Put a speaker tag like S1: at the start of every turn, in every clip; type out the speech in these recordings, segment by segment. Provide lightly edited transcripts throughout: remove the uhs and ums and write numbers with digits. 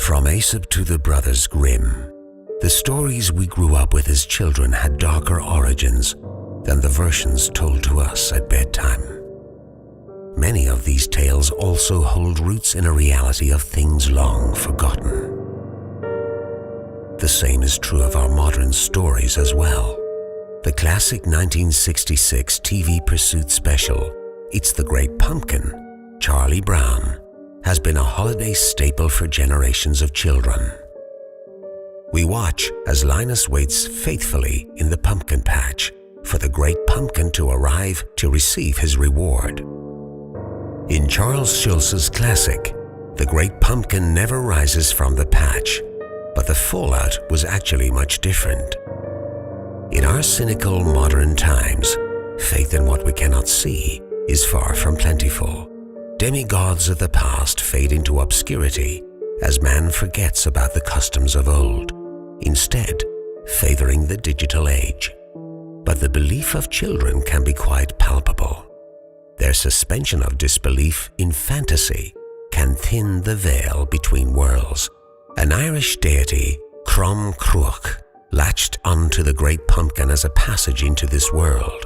S1: From Aesop to the Brothers Grimm, the stories we grew up with as children had darker origins than the versions told to us at bedtime. Many of these tales also hold roots in a reality of things long forgotten. The same is true of our modern stories as well. The classic 1966 TV Pursuit special, It's the Great Pumpkin, Charlie Brown, has been a holiday staple for generations of children. We watch as Linus waits faithfully in the pumpkin patch for the great pumpkin to arrive to receive his reward. In Charles Schulz's classic, the great pumpkin never rises from the patch, but the fallout was actually much different. In our cynical modern times, faith in what we cannot see is far from plentiful. Demigods of the past fade into obscurity as man forgets about the customs of old, instead favoring the digital age. But the belief of children can be quite palpable. Their suspension of disbelief in fantasy can thin the veil between worlds. An Irish deity, Crom Cruach, latched onto the great pumpkin as a passage into this world.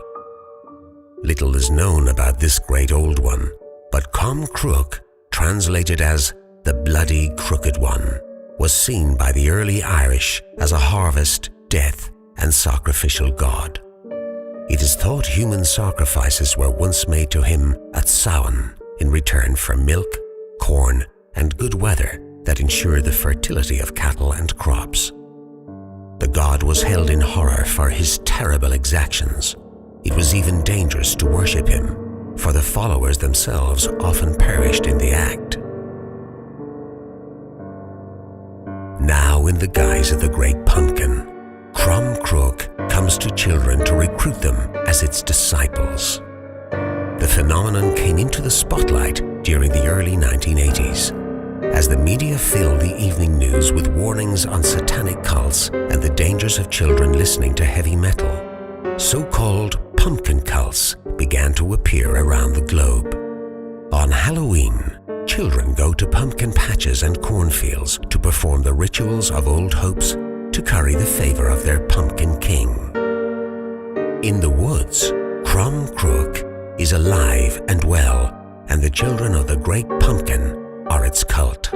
S1: Little is known about this great old one, but Crom Cruach, translated as the Bloody Crooked One, was seen by the early Irish as a harvest, death, and sacrificial god. It is thought human sacrifices were once made to him at Samhain in return for milk, corn, and good weather that ensured the fertility of cattle and crops. The god was held in horror for his terrible exactions. It was even dangerous to worship him, for the followers themselves often perished in the act. Now, in the guise of the great pumpkin, Crom Cruach comes to children to recruit them as its disciples. The phenomenon came into the spotlight during the early 1980s, as the media filled the evening news with warnings on satanic cults and the dangers of children listening to heavy metal. So-called pumpkin cults began to appear around the globe. On Halloween, children go to pumpkin patches and cornfields to perform the rituals of old hopes to curry the favor of their pumpkin king. In the woods, Crom Cruach is alive and well, and the children of the great pumpkin are its cult.